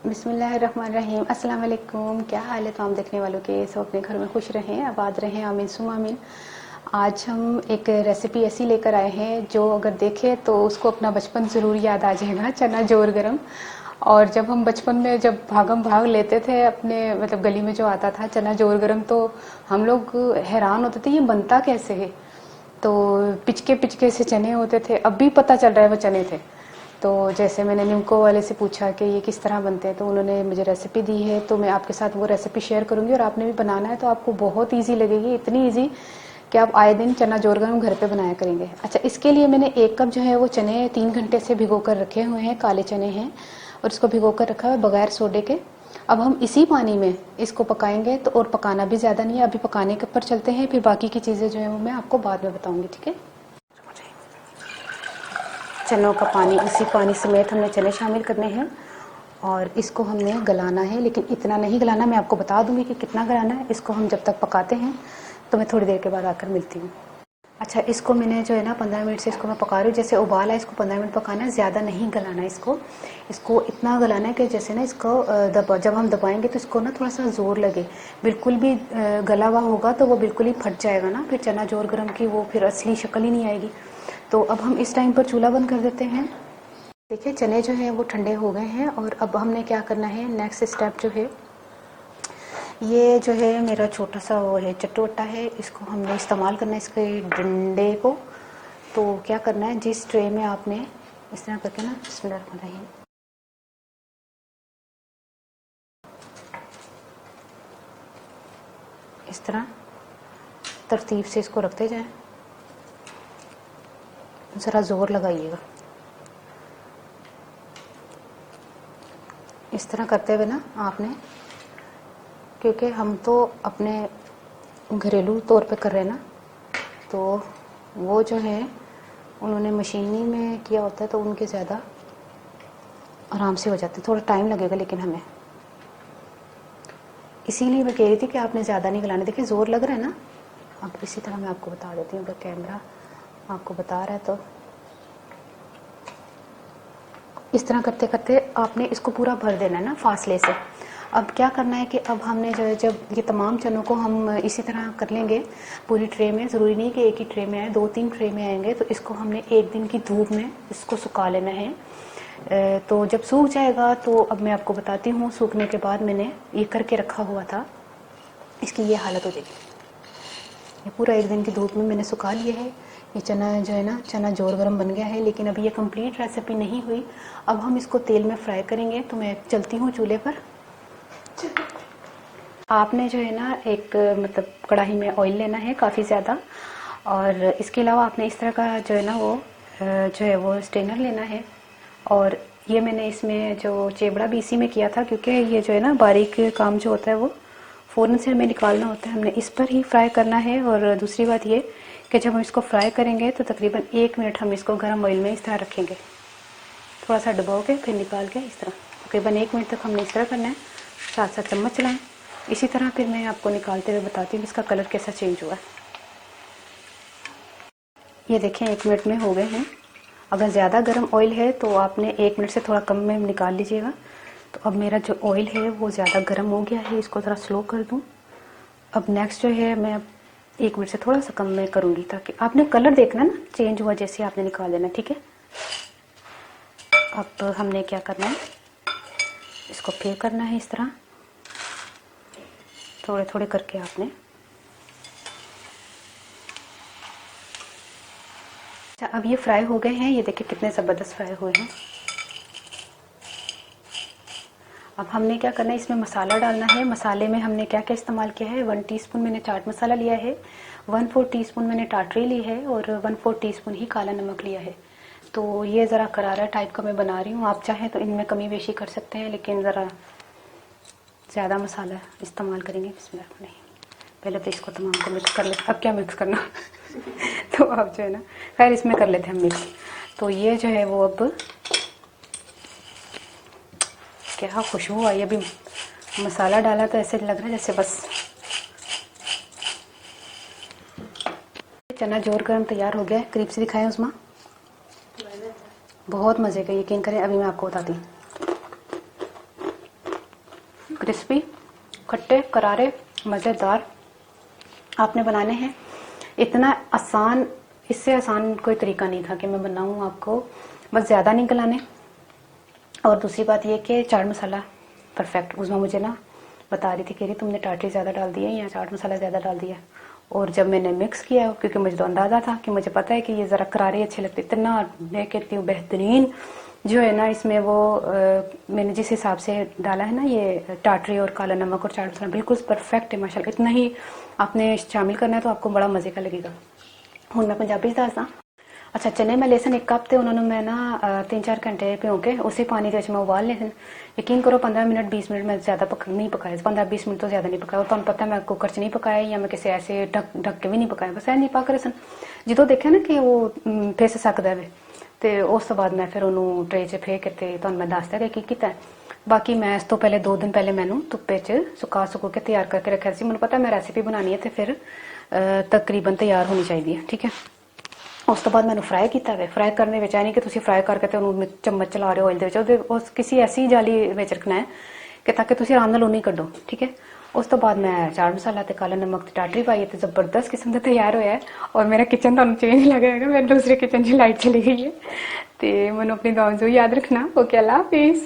बिस्मिल्लाहिर्रहमानिर्रहीम। अस्सलाम वालेकुम। क्या हाल है तमाम देखने वालों के? सब अपने घर में खुश रहें, आबाद रहें, आमीन सुम आमीन। आज हम एक रेसिपी ऐसी लेकर आए हैं जो अगर देखे तो उसको अपना बचपन ज़रूर याद आ जाएगा। चना जोर गरम। और जब हम बचपन में जब भागम भाग लेते थे अपने मतलब गली में जो आता था चना जोर गरम, तो हम लोग हैरान होते थे ये बनता कैसे है। तो पिचके पिचके से चने होते थे, अब भी पता चल रहा है वो चने थे। तो जैसे मैंने निमको वाले से पूछा कि ये किस तरह बनते हैं, तो उन्होंने मुझे रेसिपी दी है, तो मैं आपके साथ वो रेसिपी शेयर करूंगी। और आपने भी बनाना है तो आपको बहुत इजी लगेगी, इतनी इजी कि आप आए दिन चना जोर गरम घर पे बनाया करेंगे। अच्छा, इसके लिए मैंने 1 कप जो है वो चने 3 घंटे से भिगो कर रखे हुए हैं, काले चने हैं, और इसको भिगो कर रखा है बगैर सोडे के। अब हम इसी पानी में इसको पकाएंगे, तो और पकाना भी ज़्यादा नहीं है। अभी पकाने के ऊपर चलते हैं, फिर बाकी की चीज़ें जो है वो मैं आपको बाद में बताऊँगी, ठीक है। चनों का पानी, उसी पानी समेत हमने चने शामिल करने हैं और इसको हमने गलाना है, लेकिन इतना नहीं गलाना। मैं आपको बता दूंगी कि कितना गलाना है। इसको हम जब तक पकाते हैं तो मैं थोड़ी देर के बाद आकर मिलती हूँ। अच्छा, इसको मैंने जो है ना 15 मिनट से इसको मैं पका रही हूँ। जैसे उबाल है, इसको 15 मिनट पकाना है, ज़्यादा नहीं गलाना है इसको इतना गलाना है कि जैसे ना इसको जब हम दबाएंगे तो इसको ना थोड़ा सा ज़ोर लगे। बिल्कुल भी गला हुआ होगा तो वो बिल्कुल ही फट जाएगा ना, फिर चना जोर गरम की वो फिर असली शक्ल ही नहीं आएगी। तो अब हम इस टाइम पर चूल्हा बंद कर देते हैं। देखिए चने जो हैं वो ठंडे हो गए हैं और अब हमने क्या करना है, नेक्स्ट स्टेप जो है, ये जो है मेरा छोटा सा वो है चट्टोटा है, इसको हमने इस्तेमाल करना है, इसके डंडे को। तो क्या करना है, जिस ट्रे में आपने इस तरह करके ना, बिस्मिल्लाह, इस तरह तरतीब से इसको रखते जाएं, ज़रा ज़ोर लगाइएगा। इस तरह करते हुए ना आपने, क्योंकि हम तो अपने घरेलू तौर पे कर रहे हैं ना, तो वो जो है उन्होंने मशीनी में किया होता है तो उनके ज़्यादा आराम से हो जाते हैं। थोड़ा टाइम लगेगा लेकिन हमें, इसीलिए मैं कह रही थी कि आपने ज़्यादा नहीं गलाने। देखिए ज़ोर लग रहा है ना। अब इसी तरह मैं आपको बता देती हूँ, अगर कैमरा आपको बता रहा है तो इस तरह करते करते आपने इसको पूरा भर देना है ना फासले से। अब क्या करना है कि अब हमने जो है, जब ये तमाम चनों को हम इसी तरह कर लेंगे पूरी ट्रे में, ज़रूरी नहीं कि एक ही ट्रे में आए, 2-3 ट्रे में आएंगे, तो इसको हमने 1 दिन की धूप में इसको सुखा लेना है। तो जब सूख जाएगा तो अब मैं आपको बताती हूँ। सूखने के बाद मैंने ये करके रखा हुआ था, इसकी ये हालत हो जाएगी। ये पूरा 1 दिन की धूप में मैंने सुखा लिया है। ये चना जो है ना, चना जोर गरम बन गया है, लेकिन अभी ये कंप्लीट रेसिपी नहीं हुई। अब हम इसको तेल में फ्राई करेंगे, तो मैं चलती हूँ चूल्हे पर। आपने जो है ना एक मतलब कढ़ाई में ऑयल लेना है काफ़ी ज़्यादा, और इसके अलावा आपने इस तरह का जो है ना वो जो है वो स्ट्रेनर लेना है। और ये मैंने इसमें जो चेबड़ा भी इसी में किया था, क्योंकि ये जो है ना बारीक काम जो होता है वो फ़ौरन से हमें निकालना होता है, हमने इस पर ही फ्राई करना है। और दूसरी बात ये कि जब हम इसको फ्राई करेंगे तो तकरीबन 1 मिनट हम इसको गर्म ऑयल में इस तरह रखेंगे, थोड़ा सा डुबो के फिर निकाल के इस तरह तकरीबन 1 मिनट तक हमने इस तरह करना है। साथ साथ चम्मच चलाएं इसी तरह। फिर मैं आपको निकालते हुए बताती हूँ इसका कलर कैसा चेंज हुआ है। ये देखें 1 मिनट में हो गए हैं। अगर ज़्यादा गर्म ऑयल है तो आपने 1 मिनट से थोड़ा कम में निकाल लीजिएगा। तो अब मेरा जो ऑयल है वो ज़्यादा गर्म हो गया है, इसको ज़रा स्लो कर दूँ। अब नेक्स्ट जो है मैं 1 मिनट से थोड़ा सा कम में करूँगी, ताकि आपने कलर देखना ना चेंज हुआ जैसे आपने निकाल लेना, ठीक है। अब हमने क्या करना है, इसको फिर करना है इस तरह थोड़े थोड़े करके आपने। अच्छा, अब ये फ्राई हो गए हैं, ये देखिए कितने ज़बरदस्त फ्राई हुए हैं। अब हमने क्या करना है, इसमें मसाला डालना है। मसाले में हमने क्या क्या इस्तेमाल किया है, 1 टीस्पून मैंने चाट मसाला लिया है, 1/4 टीस्पून मैंने टाटरी ली है, और 1/4 टीस्पून ही काला नमक लिया है। तो ये ज़रा करारा टाइप का मैं बना रही हूँ, आप चाहें तो इनमें कमी बेशी कर सकते हैं, लेकिन ज़रा ज़्यादा मसाला इस्तेमाल करेंगे। बिस्मिल्लाह, नहीं पहले तो इसको तमाम को मिक्स कर लेते। अब क्या मिक्स करना तो अब जो है ना, खैर इसमें कर लेते हैं हम मिक्स। तो ये जो है वो अब क्या खुशबू आई, अभी मसाला डाला तो ऐसे लग रहा है जैसे बस। चना जोर गरम तैयार हो गया है, करीब से दिखाएं उस्मा। बहुत मज़े का, यकीन करें। अभी मैं आपको बताती हूँ। क्रिस्पी, खट्टे, करारे, मज़ेदार आपने बनाने हैं। इतना आसान, इससे आसान कोई तरीका नहीं था कि मैं बनाऊं आपको, बस ज़्यादा नहीं गलाने। और दूसरी बात ये कि चाट मसाला परफेक्ट। उज़मा मुझे ना बता रही थी, कह रही तुमने टाटरी ज़्यादा डाल दी है या चाट मसाला ज़्यादा डाल दिया। और जब मैंने मिक्स किया, क्योंकि मुझे तो अंदाज़ा था कि मुझे पता है कि ये ज़रा करारे अच्छे लगते, इतना मैं कहती हूँ बेहतरीन जो है ना इसमें वो मैंने जिस हिसाब से डाला है ना ये टाटरी और काला नमक और चाट मसाला बिल्कुल परफेक्ट है माशाल्लाह। इतना ही आपने शामिल करना है तो आपको बड़ा मज़े का लगेगा। हूँ मैं पंजाबी दसदा। अच्छा, चने मैं लेसन 1 कप थे, उन्होंने मैं ना 3-4 घंटे भिगो के उसी पानी के मैं उबाल ले सन। यकीन करो 15 मिनट 20 मिनट मैं ज़्यादा नहीं पकाया, 15-20 मिनट तो ज़्यादा नहीं पकाया। और तुम पता मैं कुकर च नहीं पकाया या मैं किसी ऐसे ढक के भी नहीं पकाया, बस ऐ नहीं पक रहे सन। जो देखा ना कि वो फिस सकता है ਤੇ ਉਸ ਤੋਂ ਬਾਅਦ मैं फिर ਉਹਨੂੰ ट्रे 'ਚ ਫੇਕ ਕੇ ਤੁਹਾਨੂੰ मैं ਦੱਸਦਾ ਕਿ ਕੀ ਕੀਤਾ। ਬਾਕੀ मैं इस तो पहले 2 दिन पहले मैनू धुप्पे 'ਚ सुका के तैयार करके रखा सी। मैनू पता मैं रेसिपी बनानी है तो फिर तकरीबन तैयार होनी चाहिए, ठीक है। उस तो बाद मैंने फ्राई किया है। फ्राई करने में नहीं कि तुम फ्राई करके तो उन्होंने चम्मच चला रहे हो ऑयल उस किसी ऐसी जाली में रखना है कि ताकि तुम आराम नाल उन्हीं कड्डो, ठीक है। उस तो बाद मैं चाट मसाला ते काला नमक ते टाटरी पाई तो जबरदस्त किस्म का तैयार होया है। और मेरा किचन तुहानू चेंज लगेगा, मेरे दूसरे किचन च लाइट चली गई है। तो मैनू अपनी दुआओं याद रखना। ओके, अल्लाह हाफिज़।